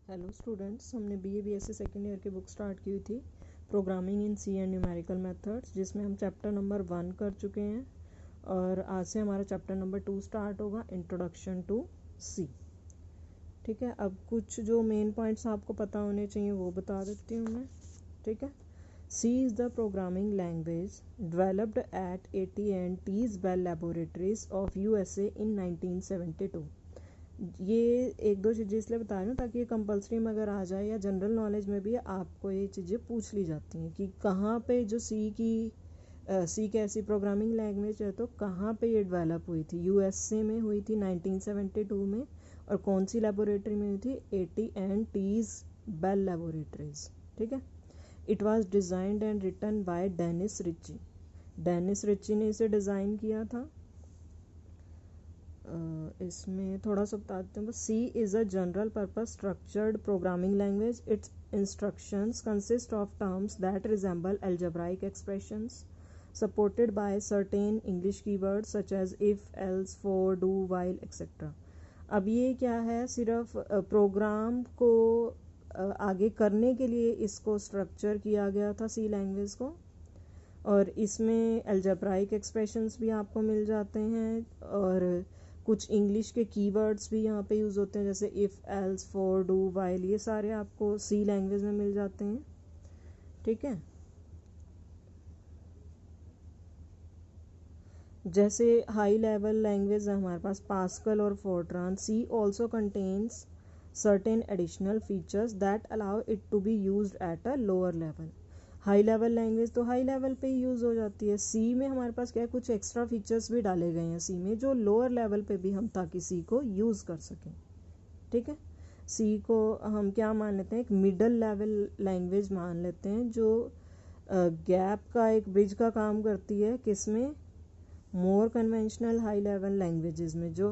Hello students, हमने BA BSc second year की book start की थी programming in C and numerical methods, जिसमें हम चैप्टर नंबर 1 कर चुके हैं और आज से हमारा चैप्टर नंबर 2 स्टार्ट होगा, इंट्रोडक्शन टू सी। ठीक है, अब कुछ जो मेन पॉइंट्स आपको पता होने चाहिए वो बता देती हूँ मैं। ठीक है, C is the programming language developed at AT&T's bell laboratories of USA in 1972। ये एक दो चीज़ें इसलिए बता रही हूँ ताकि ये कंपलसरी में अगर आ जाए या जनरल नॉलेज में भी आपको ये चीज़ें पूछ ली जाती हैं कि कहाँ पे जो सी कैसी प्रोग्रामिंग लैंग्वेज है, तो कहाँ पे ये डेवलप हुई थी। USA में हुई थी 1972 में, और कौन सी लेबोरेटरी में हुई थी, AT&T's बेल लैबोरेटरीज। ठीक है, it was designed and written by Dennis Ritchie. Dennis Ritchie ने इसे डिज़ाइन किया था। इसमें थोड़ा सा बता देते हैं बस। C is a general purpose structured programming language. Its instructions consist of terms that resemble algebraic expressions supported by certain English keywords such as if, else, for, do, while, etc. अब ये क्या है, सिर्फ प्रोग्राम को आगे करने के लिए इसको स्ट्रक्चर किया गया था सी लैंग्वेज को, और इसमें अलजेब्राइक एक्सप्रेशंस भी आपको मिल जाते हैं और कुछ इंग्लिश के कीवर्ड्स भी यहाँ पे यूज़ होते हैं, जैसे if, else, for, do, while, ये सारे आपको सी लैंग्वेज में मिल जाते हैं। ठीक है, जैसे हाई लेवल लैंग्वेज है हमारे पास पास्कल और Fortran. C also contains certain additional features that allow it to be used at a lower level. High level language तो हाई लेवल पे ही यूज़ हो जाती है। सी में हमारे पास क्या है, कुछ एक्स्ट्रा फीचर्स भी डाले गए हैं सी में, जो लोअर लेवल पे भी हम ताकि सी को यूज़ कर सकें। ठीक है, सी को हम क्या मान लेते हैं, एक मिडल लेवल लैंग्वेज मान लेते हैं, जो गैप का एक ब्रिज का काम करती है। किसमें, मोर कन्वेंशनल हाई लेवल लैंग्वेजेस में, जो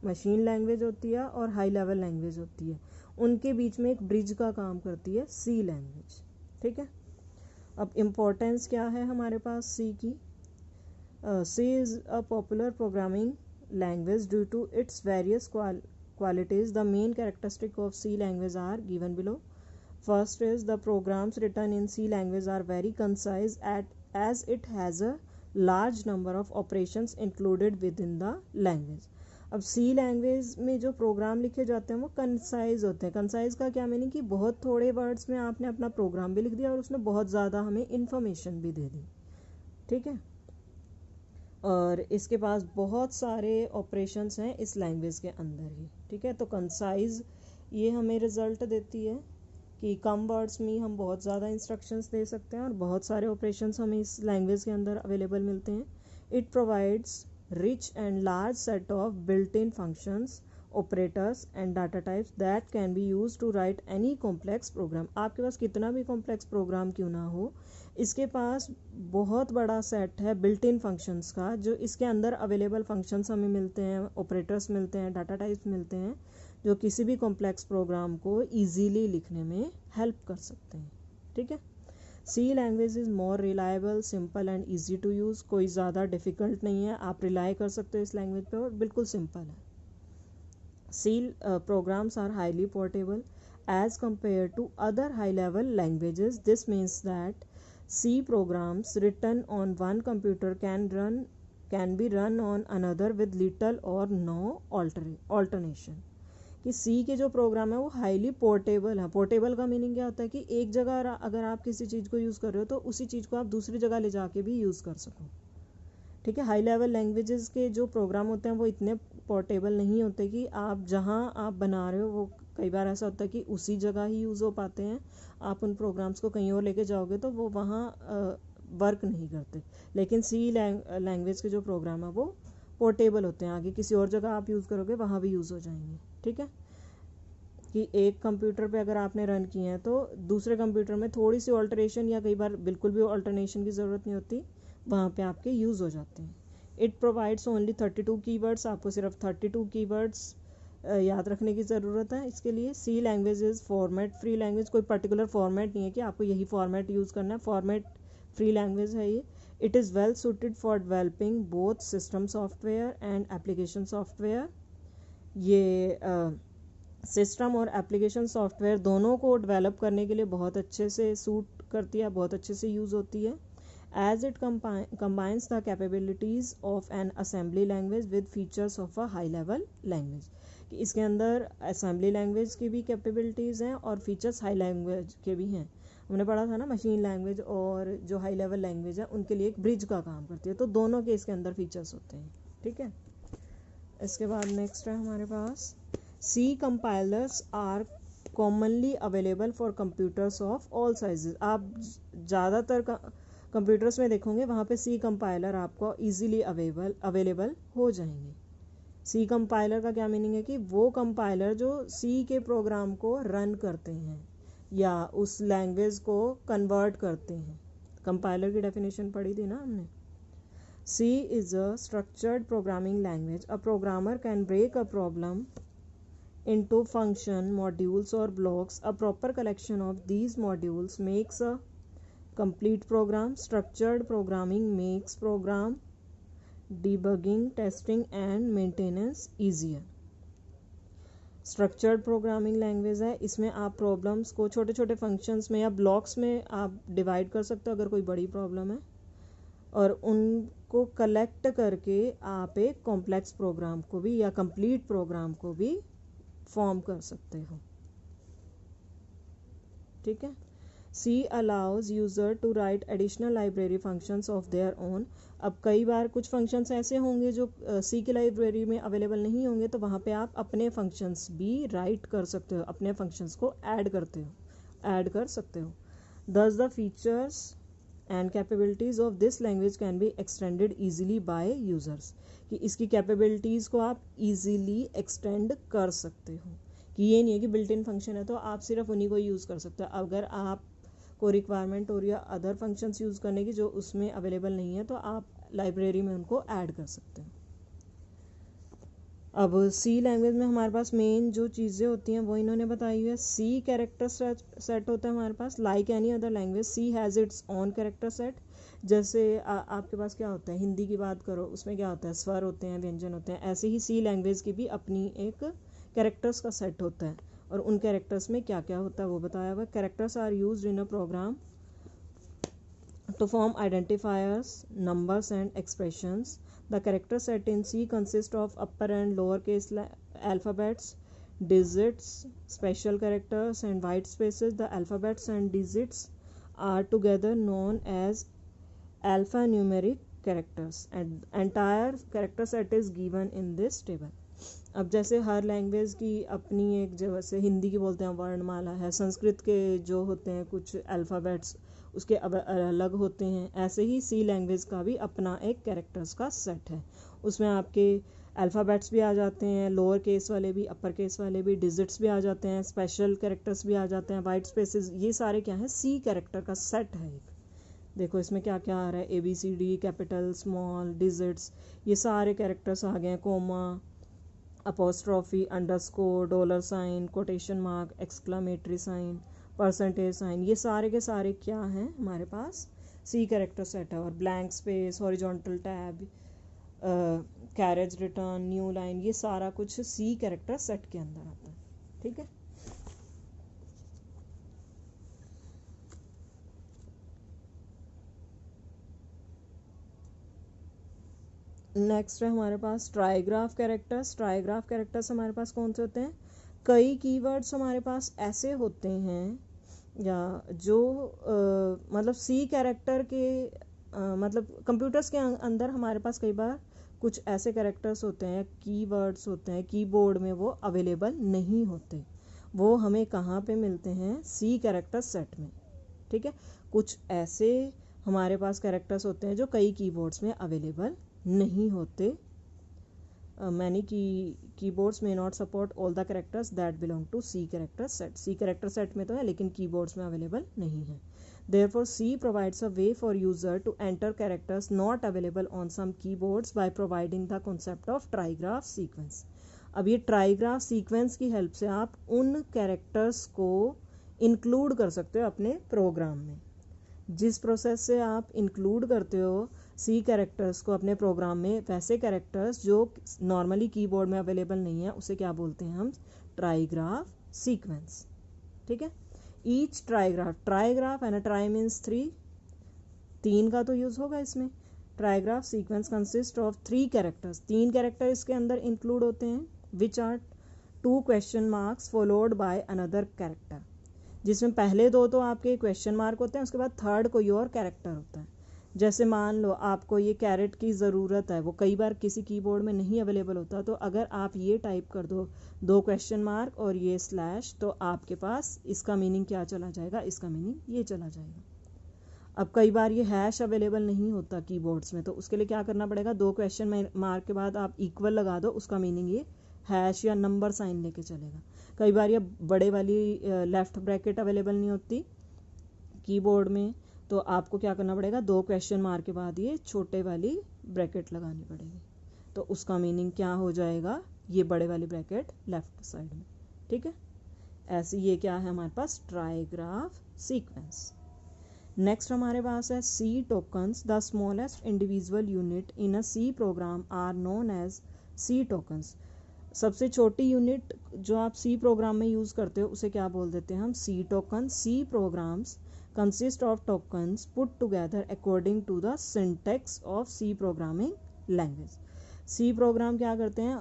मशीन लैंग्वेज होती है और हाई लेवल लैंग्वेज होती है, उनके बीच में एक ब्रिज का काम करती है सी लैंग्वेज। ठीक है, अब इम्पोर्टेंस क्या है हमारे पास सी की। C is a popular programming language due to its various qualities. The main characteristic of C language are given below. First is the programs written in C language are very concise as it has a large number of operations included within the language. अब सी language में जो programme लिखे जाते हैं वो concise होते हैं। Concise का क्या मीनिंग कि बहुत थोड़े वर्ड्स में आपने अपना प्रोग्राम भी लिख दिया और उसने बहुत ज़्यादा हमें इन्फॉर्मेशन भी दे दी। ठीक है, और इसके पास बहुत सारे ऑपरेशंस हैं इस लैंग्वेज के अंदर ही। ठीक है, तो कंसाइज ये हमें रिजल्ट देती है कि कम वर्ड्स में हम बहुत ज़्यादा इंस्ट्रक्शंस दे सकते हैं और बहुत सारे ऑपरेशंस हमें इस लैंग्वेज के अंदर अवेलेबल मिलते हैं। It provides rich and large set of built in functions, operators and data types that can be use to write any complex program. आपके पास कितना भी कॉम्प्लेक्स प्रोग्राम क्यों ना हो, इसके पास बहुत बड़ा सेट है बिल्ट इन फंक्शंस का, जो इसके अंदर अवेलेबल फंक्शंस हमें मिलते हैं, ऑपरेटर्स मिलते हैं, डाटा टाइप्स मिलते हैं, जो किसी भी कॉम्प्लेक्स प्रोग्राम को ईजीली लिखने में हेल्प कर सकते हैं। ठीक है, C language is more reliable, simple and easy to use. कोई ज़्यादा डिफ़िकल्ट नहीं है, आप रिलाई कर सकते हो इस लैंग्वेज पे और बिल्कुल सिंपल है। सी programs are highly portable as compared to other high level languages. This means that C programs written on one computer can be run on another with little or no alternation. कि सी के जो programme है वो highly portable है। Portable का meaning क्या होता है कि एक जगह अगर आप किसी चीज़ को यूज़ कर रहे हो तो उसी चीज़ को आप दूसरी जगह ले जाके भी यूज़ कर सको। ठीक है, हाई लेवल लैंग्वेजेस के जो प्रोग्राम होते हैं वो इतने पोर्टेबल नहीं होते कि आप जहाँ आप बना रहे हो वो कई बार ऐसा होता है कि उसी जगह ही यूज़ हो पाते हैं। आप उन प्रोग्राम्स को कहीं और लेके जाओगे तो वो वहाँ वर्क नहीं करते। लेकिन सी लैंग्वेज के जो प्रोग्राम है वो पोर्टेबल होते हैं, आगे किसी और जगह आप यूज़ करोगे वहाँ भी यूज़ हो जाएंगे। ठीक है, कि एक कंप्यूटर पे अगर आपने रन किए हैं तो दूसरे कंप्यूटर में थोड़ी सी ऑल्टरेशन या कई बार बिल्कुल भी ऑल्टरनेशन की ज़रूरत नहीं होती, वहाँ पे आपके यूज़ हो जाते हैं। It provides only 32 keywords. आपको सिर्फ 32 कीवर्ड्स याद रखने की ज़रूरत है इसके लिए। C language is format free language. कोई पर्टिकुलर फॉर्मेट नहीं है कि आपको यही फॉर्मेट यूज़ करना है, फॉर्मेट फ्री लैंग्वेज है ये। It is well suited for developing both system software and application software. ये सिस्टम और एप्लीकेशन सॉफ्टवेयर दोनों को डेवलप करने के लिए बहुत अच्छे से सूट करती है, बहुत अच्छे से यूज़ होती है। As it combines the capabilities of an assembly language with features of a high level language, कि इसके अंदर असेंबली लैंग्वेज की भी कैपेबिलिटीज़ हैं और फीचर्स हाई लैंग्वेज के भी हैं। हमने पढ़ा था ना, मशीन लैंग्वेज और जो हाई लेवल लैंग्वेज है उनके लिए एक ब्रिज का काम करती है, तो दोनों के इसके अंदर फीचर्स होते हैं। ठीक है, इसके बाद नेक्स्ट है हमारे पास C compilers are commonly available for computers of all sizes। आप ज़्यादातर कंप्यूटर्स में देखोगे वहाँ पे C कंपाइलर आपको ईजीली अवेलेबल हो जाएंगे। C कंपाइलर का क्या मीनिंग है कि वो कंपाइलर जो C के प्रोग्राम को रन करते हैं या उस लैंग्वेज को कन्वर्ट करते हैं। कंपाइलर की डेफिनेशन पढ़ी थी ना हमने। C is a structured programming language. A programmer can break a problem into function, modules or blocks. A proper collection of these modules makes a complete program. Structured programming makes program debugging, testing and maintenance easier. Structured programming language है, इसमें आप problems को छोटे छोटे functions में या blocks में आप डिवाइड कर सकते हो अगर कोई बड़ी प्रॉब्लम है, और उनको कलेक्ट करके आप एक कॉम्प्लेक्स प्रोग्राम को भी या कंप्लीट प्रोग्राम को भी फॉर्म कर सकते हो। ठीक है, C allows user to write additional library functions of their own। अब कई बार कुछ फंक्शंस ऐसे होंगे जो C की लाइब्रेरी में अवेलेबल नहीं होंगे, तो वहाँ पे आप अपने फंक्शंस भी राइट कर सकते हो, अपने फंक्शंस को ऐड कर सकते हो। Thus the features and capabilities of this language can be extended easily by users, कि इसकी कैपेबिलिटीज़ को आप easily extend कर सकते हो, कि ये नहीं है कि बिल्ट इन फंक्शन है तो आप सिर्फ उन्हीं को यूज़ कर सकते हो। अगर आप को रिक्वायरमेंट हो रही है अदर फंक्शंस यूज़ करने की जो उसमें अवेलेबल नहीं है, तो आप लाइब्रेरी में उनको ऐड कर सकते हो। अब C लैंग्वेज में हमारे पास मेन जो चीज़ें होती हैं वो इन्होंने बताई हुई है। C कैरेक्टर सेट होता है हमारे पास, like any other language C has its own character set. जैसे आपके पास क्या होता है, हिंदी की बात करो, उसमें क्या होता है, स्वर होते हैं, व्यंजन होते हैं, ऐसे ही C लैंग्वेज की भी अपनी एक कैरेक्टर्स का सेट होता है, और उन कैरेक्टर्स में क्या क्या होता है वो बताया हुआ। Characters are used in a program to form identifiers, numbers and expressions. The character set in C consists of upper and lower case alphabets, digits, special characters and white spaces. The alphabets and digits are together known as alphanumeric characters, and entire character set is given in this table. अब जैसे हर language की अपनी एक, जैसे हिंदी की बोलते हैं वर्णमाला है, संस्कृत के जो होते हैं कुछ अल्फ़ाबेट्स उसके अलग होते हैं, ऐसे ही C लैंग्वेज का भी अपना एक कैरेक्टर्स का सेट है। उसमें आपके अल्फ़ाबेट्स भी आ जाते हैं, लोअर केस वाले भी, अपर केस वाले भी, डिजिट्स भी आ जाते हैं, स्पेशल कैरेक्टर्स भी आ जाते हैं, वाइट स्पेसेस, ये सारे क्या है, C कैरेक्टर का सेट है एक। देखो इसमें क्या क्या आ रहा है, ABCD, कैपिटल, स्मॉल, डिजिट्स, ये सारे कैरेक्टर्स आ गए हैं, comma, apostrophe, underscore, dollar sign, quotation mark, exclamatory sign, percentage sign, ये सारे के सारे क्या हैं हमारे पास, C कैरेक्टर सेट है। और blank space, horizontal tab, carriage return, new line, ये सारा कुछ C कैरेक्टर सेट के अंदर आता है। ठीक है, नेक्स्ट है हमारे पास ट्राईग्राफ कैरेक्टर्स। ट्राईग्राफ कैरेक्टर्स हमारे पास कौन से होते हैं, कई कीवर्ड्स हमारे पास ऐसे होते हैं या जो मतलब C कैरेक्टर के मतलब कंप्यूटर्स के अंदर हमारे पास कई बार कुछ ऐसे कैरेक्टर्स होते हैं, कीवर्ड्स होते हैं, कीबोर्ड में वो अवेलेबल नहीं होते, वो हमें कहाँ पे मिलते हैं, C कैरेक्टर सेट में। ठीक है, कुछ ऐसे हमारे पास कैरेक्टर्स होते हैं जो कई कीबोर्ड्स में अवेलेबल नहीं होते। मैनी कीबोर्ड्स में not support all the characters that belong to C character set. C character set में तो है लेकिन कीबोर्ड्स में अवेलेबल नहीं है। Therefore, C provides a way for user to enter characters not available on some keyboards by providing the concept of trigraph sequence। अब ये ट्राईग्राफ sequence की हेल्प से आप उन कैरेक्टर्स को इंक्लूड कर सकते हो अपने प्रोग्राम में। जिस प्रोसेस से आप इंक्लूड करते हो C कैरेक्टर्स को अपने प्रोग्राम में, वैसे कैरेक्टर्स जो नॉर्मली कीबोर्ड में अवेलेबल नहीं है उसे क्या बोलते हैं हम, ट्राईग्राफ सीक्वेंस. ठीक है. Each trigraph and tri means 3, 3 का तो यूज होगा इसमें. Trigraph sequence consist of 3 characters, 3 character इसके अंदर इंक्लूड होते हैं, which are 2 question marks followed by another character, जिसमें पहले 2 तो आपके क्वेश्चन मार्क होते हैं, उसके बाद थर्ड कोई और कैरेक्टर होता है. जैसे मान लो आपको ये कैरेट की ज़रूरत है, वो कई बार किसी कीबोर्ड में नहीं अवेलेबल होता, तो अगर आप ये टाइप कर दो 2 क्वेश्चन मार्क और ये स्लैश, तो आपके पास इसका मीनिंग क्या चला जाएगा, इसका मीनिंग ये चला जाएगा. अब कई बार ये हैश अवेलेबल नहीं होता कीबोर्ड्स में, तो उसके लिए क्या करना पड़ेगा, 2 क्वेश्चन मार्क के बाद आप इक्वल लगा दो, उसका मीनिंग ये हैश या नंबर साइन लेके चलेगा. कई बार ये बड़े वाली लेफ्ट ब्रैकेट अवेलेबल नहीं होती कीबोर्ड में, तो आपको क्या करना पड़ेगा, 2 क्वेश्चन मार्क के बाद ये छोटे वाली ब्रैकेट लगानी पड़ेगी, तो उसका मीनिंग क्या हो जाएगा, ये बड़े वाली ब्रैकेट लेफ्ट साइड में. ठीक है. ऐसे ये क्या है हमारे पास, ट्राईग्राफ सीक्वेंस. नेक्स्ट हमारे पास है C tokens. The smallest individual unit in a C program are known as C tokens. सबसे छोटी यूनिट जो आप सी प्रोग्राम में यूज़ करते हो उसे क्या बोल देते हैं हम, C token. C programs consist of tokens put together according to the syntax of C programming language. C program क्या करते हैं,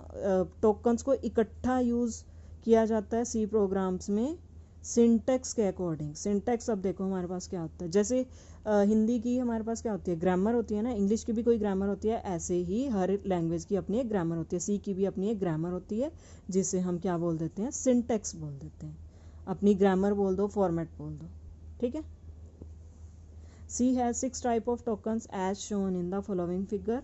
टोकन्स को इकट्ठा यूज़ किया जाता है सी प्रोग्राम्स में सिंटेक्स के अकॉर्डिंग. सिंटेक्स अब देखो हमारे पास क्या होता है, जैसे हिंदी की हमारे पास क्या होती है, ग्रामर होती है ना, इंग्लिश की भी कोई ग्रामर होती है, ऐसे ही हर लैंग्वेज की अपनी एक ग्रामर होती है. सी की भी अपनी एक ग्रामर होती है, जिसे हम क्या बोल देते हैं, सिंटेक्स बोल देते हैं. अपनी ग्रामर बोल दो, फॉर्मेट बोल दो. ठीक है. C has 6 type of tokens as shown in the following figure.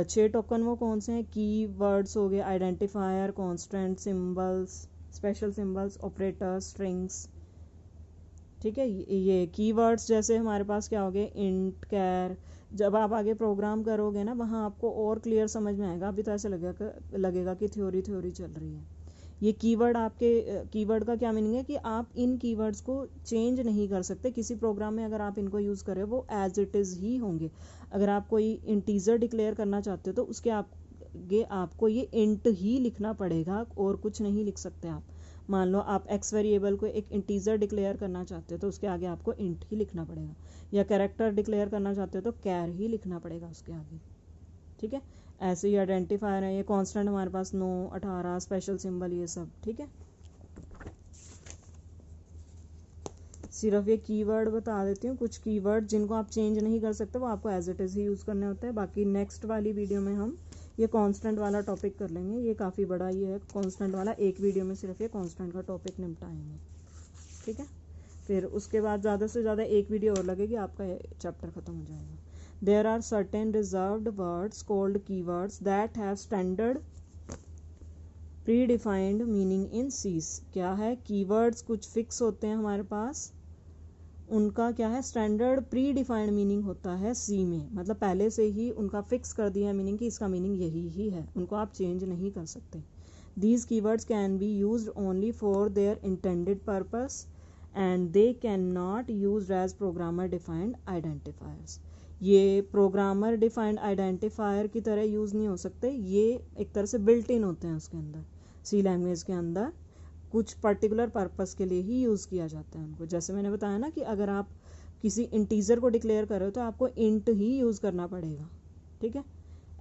6 token वो कौन से हैं, की वर्ड्स हो गए, identifier, constant, symbols, special symbols, operators, strings. ठीक है. ये की वर्ड्स जैसे हमारे पास क्या हो गए, इंट, कैर. जब आप आगे प्रोग्राम करोगे ना, वहाँ आपको और क्लियर समझ में आएगा. अभी तो ऐसे लगेगा कि थ्योरी चल रही है. ये कीवर्ड आपके कीवर्ड का क्या मीनिंग है कि आप इन कीवर्ड्स को चेंज नहीं कर सकते किसी प्रोग्राम में. अगर आप इनको यूज़ करें वो एज इट इज़ ही होंगे. अगर आप कोई इंटीजर डिक्लेयर करना चाहते हो तो उसके आगे आपको ये इंट ही लिखना पड़ेगा और कुछ नहीं लिख सकते आप. मान लो आप एक्स वेरिएबल को एक इंटीजर डिक्लेयर करना चाहते हो तो उसके आगे आपको इंट ही लिखना पड़ेगा, या कैरेक्टर डिक्लेयर करना चाहते हो तो कैर ही लिखना पड़ेगा उसके आगे. ठीक है. ऐसे ही आइडेंटिफायर है, ये कांस्टेंट हमारे पास 9, 18, स्पेशल सिंबल, ये सब. ठीक है. सिर्फ ये कीवर्ड बता देती हूँ, कुछ कीवर्ड जिनको आप चेंज नहीं कर सकते वो आपको एज इट इज़ ही यूज़ करने होते हैं. बाकी नेक्स्ट वाली वीडियो में हम ये कांस्टेंट वाला टॉपिक कर लेंगे. ये काफ़ी बड़ा ये है कांस्टेंट वाला, एक वीडियो में सिर्फ ये कांस्टेंट का टॉपिक निपटाएंगे. ठीक है. फिर उसके बाद ज़्यादा से ज़्यादा एक वीडियो और लगेगी, आपका चैप्टर ख़त्म हो जाएगा. There are certain reserved words called keywords that have standard predefined meaning in C's. क्या है, keywords कुछ फिक्स होते हैं हमारे पास, उनका क्या है, स्टैंडर्ड प्री डिफाइंड मीनिंग होता है सी में. मतलब पहले से ही उनका फिक्स कर दिया मीनिंग कि इसका मीनिंग यही ही है, उनको आप चेंज नहीं कर सकते. These keywords can be used only for their intended purpose and they cannot used as programmer defined identifiers. ये प्रोग्रामर डिफाइंड आइडेंटिफायर की तरह यूज़ नहीं हो सकते. ये एक तरह से बिल्ट इन होते हैं उसके अंदर, सी लैंग्वेज के अंदर कुछ पर्टिकुलर पर्पस के लिए ही यूज़ किया जाता है उनको. जैसे मैंने बताया ना कि अगर आप किसी इंटीजर को डिक्लेयर कर रहे हो तो आपको इंट ही यूज़ करना पड़ेगा. ठीक है.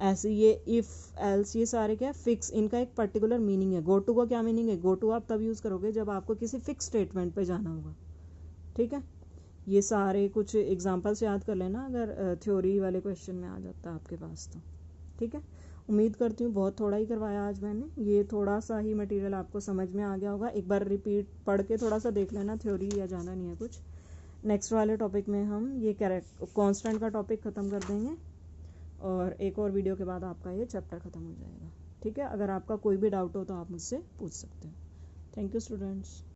ऐसे ये इफ़, एल्स, ये सारे क्या फिक्स, इनका एक पर्टिकुलर मीनिंग है. गो टू का क्या मीनिंग है, गो टू आप तब यूज़ करोगे जब आपको किसी फिक्स स्टेटमेंट पे जाना होगा. ठीक है. ये सारे कुछ एग्जांपल्स याद कर लेना अगर थ्योरी वाले क्वेश्चन में आ जाता है आपके पास तो. ठीक है. उम्मीद करती हूँ बहुत थोड़ा ही करवाया आज मैंने, ये थोड़ा सा ही मटेरियल आपको समझ में आ गया होगा. एक बार रिपीट पढ़ के थोड़ा सा देख लेना, थ्योरी या जाना नहीं है कुछ. नेक्स्ट वाले टॉपिक में हम ये कांस्टेंट का टॉपिक ख़त्म कर देंगे और एक और वीडियो के बाद आपका ये चैप्टर ख़त्म हो जाएगा. ठीक है. अगर आपका कोई भी डाउट हो तो आप मुझसे पूछ सकते हो. Thank you students.